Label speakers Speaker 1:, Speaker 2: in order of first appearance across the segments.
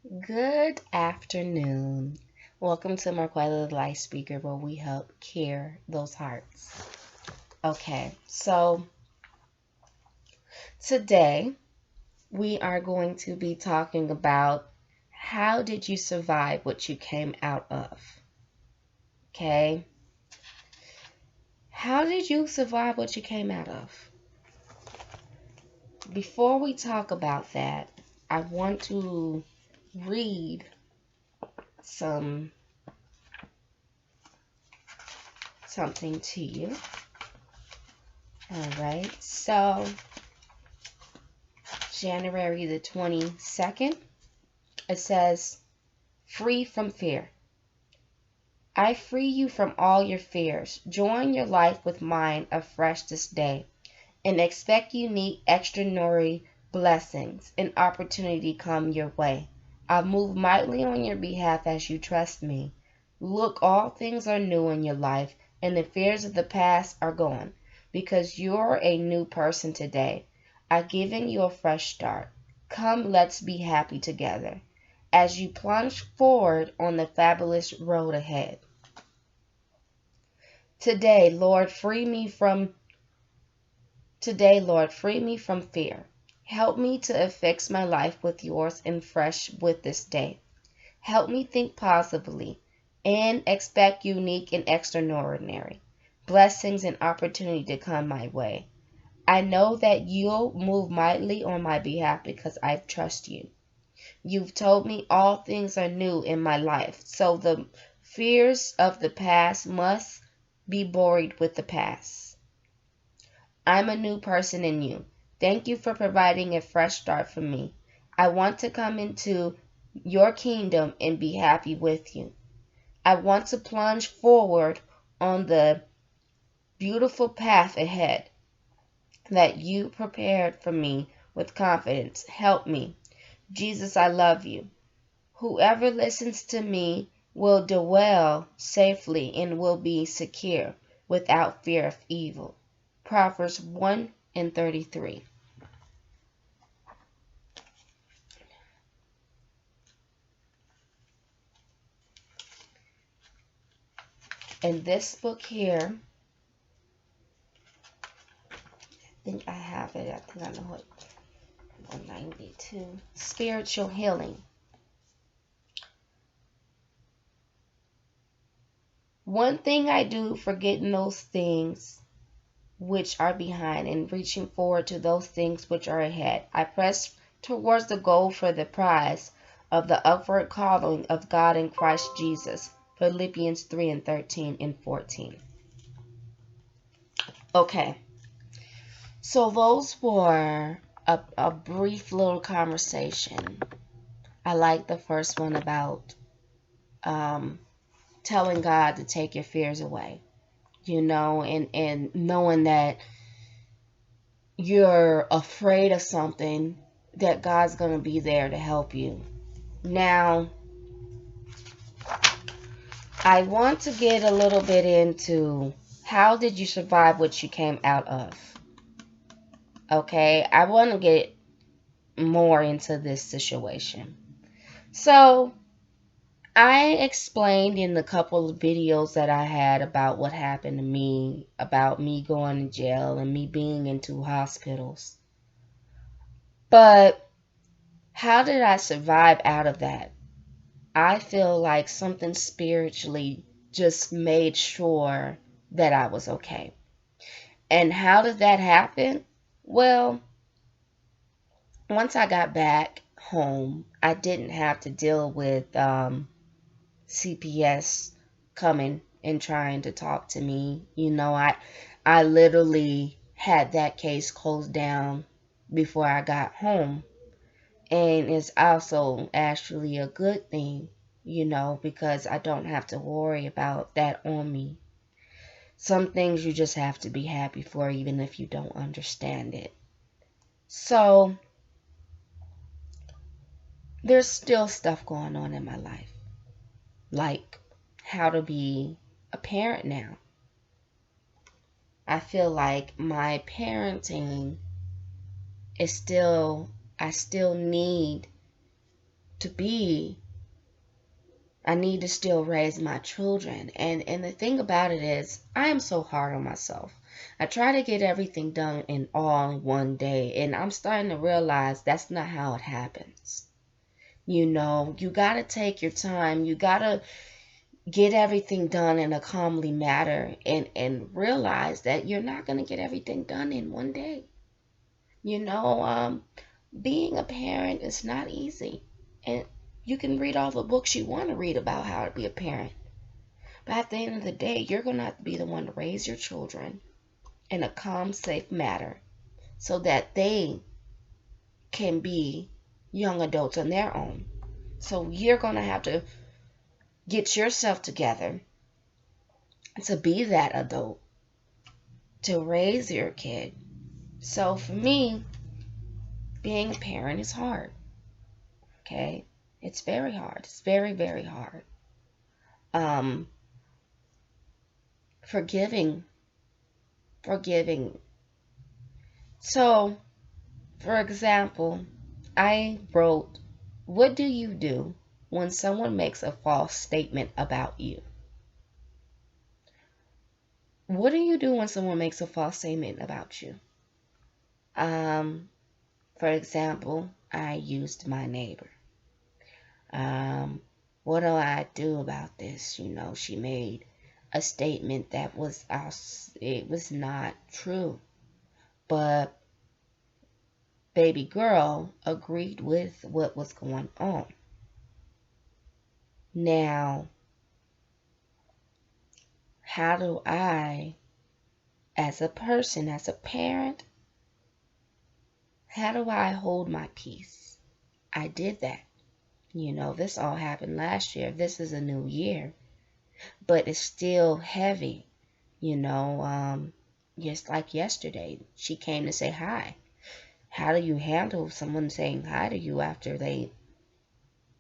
Speaker 1: Good afternoon. Welcome to Marquella the Life Speaker, where we help cure those hearts. Okay, so today we are going to be talking about how did you survive what you came out of? Okay, how did you survive what you came out of? Before we talk about that, I want to read something to you. All right, so January the 22nd, it says, free from fear. I free you from all your fears. Join your life with mine afresh this day and expect unique, extraordinary blessings and opportunity come your way. I move mightily on your behalf as you trust me. Look, all things are new in your life and the fears of the past are gone because you're a new person today. I've given you a fresh start. Come, let's be happy together as you plunge forward on the fabulous road ahead. Today, Lord, free me from fear. Help me to affix my life with yours and fresh with this day. Help me think positively and expect unique and extraordinary blessings and opportunity to come my way. I know that you'll move mightily on my behalf because I trust you. You've told me all things are new in my life, so the fears of the past must be buried with the past. I'm a new person in you. Thank you for providing a fresh start for me. I want to come into your kingdom and be happy with you. I want to plunge forward on the beautiful path ahead that you prepared for me with confidence. Help me. Jesus, I love you. Whoever listens to me will dwell safely and will be secure without fear of evil. Proverbs 1:33. In this book here, I think I have it. I think I know it. 192. Spiritual healing. One thing I do, forgetting those things which are behind and reaching forward to those things which are ahead. I press towards the goal for the prize of the upward calling of God in Christ Jesus. Philippians 3:13 and 14. Okay, so those were a brief little conversation. I like the first one about telling God to take your fears away, and knowing that you're afraid of something, that God's going to be there to help you. Now, I want to get a little bit into how did you survive what you came out of? Okay, I want to get more into this situation. So, I explained in the couple of videos that I had about what happened to me, about me going to jail and me being in 2 hospitals. But how did I survive out of that? I feel like something spiritually just made sure that I was okay. And how did that happen? Well, once I got back home, I didn't have to deal with CPS coming and trying to talk to me. I literally had that case closed down before I got home. And it's also actually a good thing, because I don't have to worry about that on me. Some things you just have to be happy for, even if you don't understand it. So, there's still stuff going on in my life, like how to be a parent now. I feel like my parenting is I still need to be, I need to still raise my children. And the thing about it is, I am so hard on myself. I try to get everything done in all in one day, and I'm starting to realize that's not how it happens. You know, you got to take your time. You got to get everything done in a calmly manner, and realize that you're not going to get everything done in one day. You know, being a parent is not easy. And you can read all the books you want to read about how to be a parent. But at the end of the day, you're going to have to be the one to raise your children in a calm, safe manner so that they can be young adults on their own. So you're going to have to get yourself together to be that adult, to raise your kid. So for me, being a parent is hard. Okay? It's very hard. It's very, very hard. Um, forgiving. Forgiving. So, for example, I wrote, what do you do when someone makes a false statement about you? What do you do when someone makes a false statement about you? Um, for example, I used my neighbor. What do I do about this? You know, she made a statement that it was not true, but baby girl agreed with what was going on. Now, how do I, as a person, as a parent, how do I hold my peace? I did that. You know, this all happened last year. This is a new year, but it's still heavy. You know, just like yesterday, she came to say hi. How do you handle someone saying hi to you after they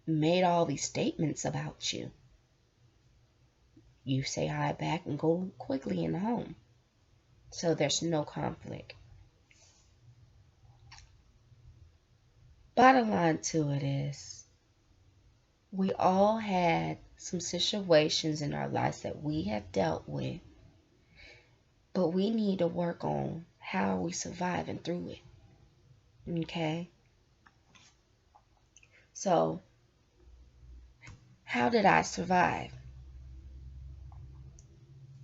Speaker 1: made all these statements about you? You say hi back and go quickly in home. So there's no conflict. Bottom line to it is, we all had some situations in our lives that we have dealt with, but we need to work on how are we surviving through it. Okay? So, how did I survive?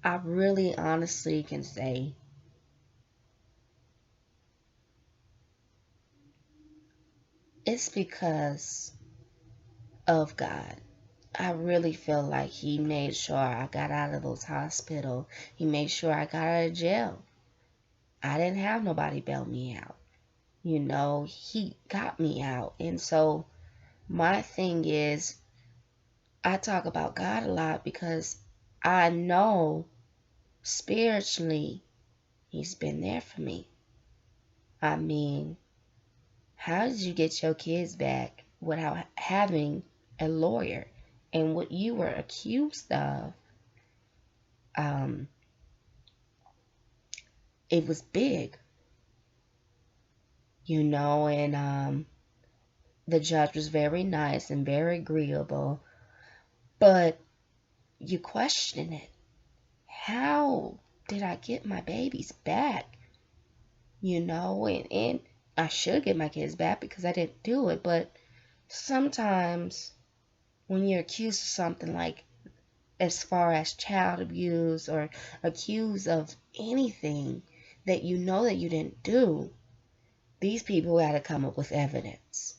Speaker 1: I really honestly can say it's because of God. I really feel like He made sure I got out of those hospitals. He made sure I got out of jail. I didn't have nobody bail me out. You know, He got me out. And so my thing is, I talk about God a lot because I know spiritually He's been there for me. I mean, how did you get your kids back without having a lawyer? And what you were accused of, um, it was big, you know, and the judge was very nice and very agreeable, but you question it. How did I get my babies back? You know, and I should get my kids back because I didn't do it, but sometimes when you're accused of something like as far as child abuse or accused of anything that you know that you didn't do, these people got to come up with evidence.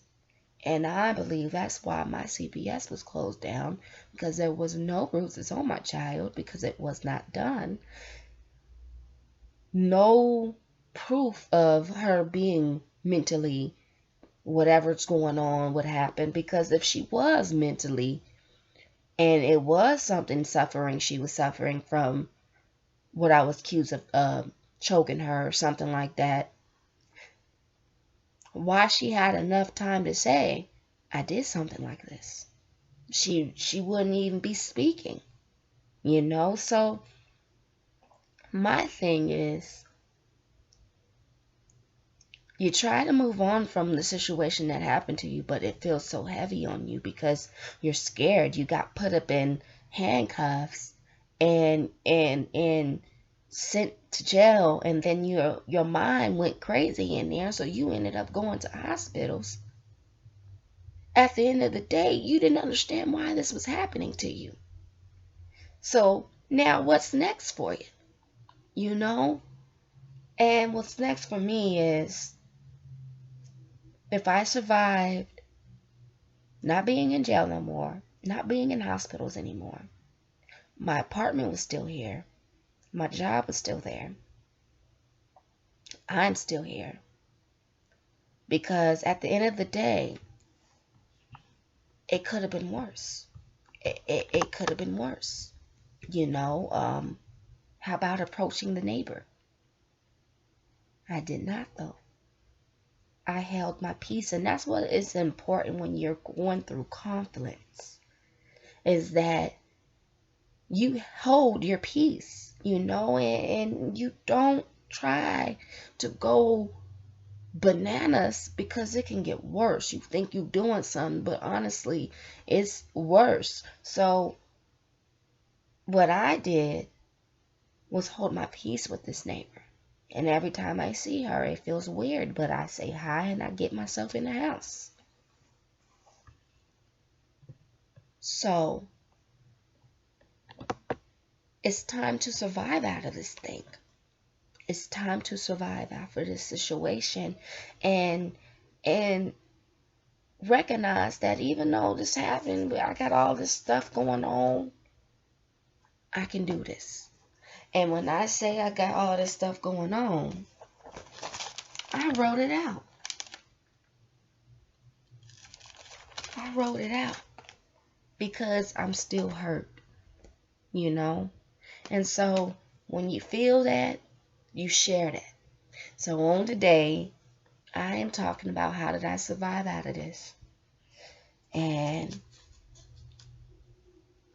Speaker 1: And I believe that's why my CPS was closed down, because there was no bruises on my child because it was not done. No proof of her being mentally, whatever's going on would happen, because if she was mentally and it was something suffering, she was suffering from what I was accused of choking her or something like that, why she had enough time to say, I did something like this. She wouldn't even be speaking, you know? So my thing is, You try to move on from the situation that happened to you, but it feels so heavy on you because you're scared. You got put up in handcuffs and sent to jail, and then your mind went crazy in there, so you ended up going to hospitals. At the end of the day, you didn't understand why this was happening to you. So now what's next for you? You know? And what's next for me is, if I survived not being in jail no more, not being in hospitals anymore, my apartment was still here, my job was still there, I'm still here. Because at the end of the day, it could have been worse. It could have been worse. How about approaching the neighbor? I did not, though. I held my peace, and that's what is important when you're going through conflicts, is that you hold your peace, and you don't try to go bananas, because it can get worse. You think you're doing something, but honestly, it's worse. So what I did was hold my peace with this neighbor. And every time I see her, it feels weird, but I say hi and I get myself in the house. So it's time to survive out of this thing. It's time to survive after this situation, and recognize that even though this happened, I got all this stuff going on, I can do this. And when I say I got all this stuff going on, I wrote it out. I wrote it out because I'm still hurt, And so when you feel that, you share that. So on today, I am talking about how did I survive out of this. And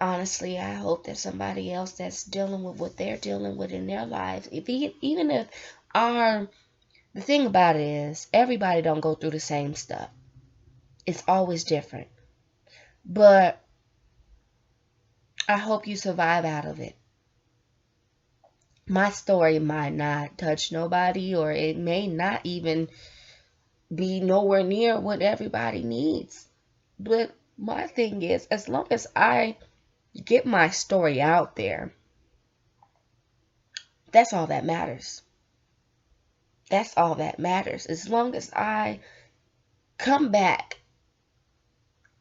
Speaker 1: honestly, I hope that somebody else that's dealing with what they're dealing with in their lives, even if the thing about it is, everybody don't go through the same stuff. It's always different. But I hope you survive out of it. My story might not touch nobody, or it may not even be nowhere near what everybody needs. But my thing is, as long as I get my story out there, that's all that matters. That's all that matters. As long as I come back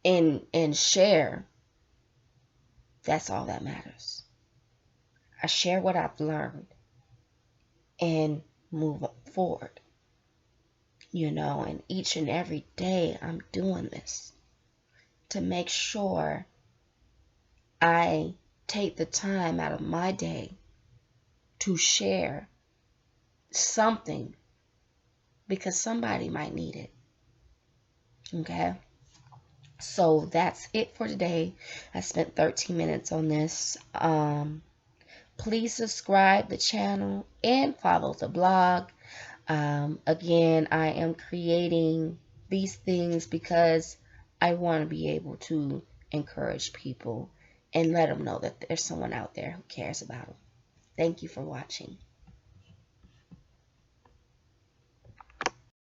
Speaker 1: and share, that's all that matters. I share what I've learned and move forward. And each and every day I'm doing this to make sure I take the time out of my day to share something, because somebody might need it. Okay? So that's it for today. I spent 13 minutes on this. Please subscribe the channel and follow the blog. Again, I am creating these things because I want to be able to encourage people and let them know that there's someone out there who cares about them. Thank you for watching.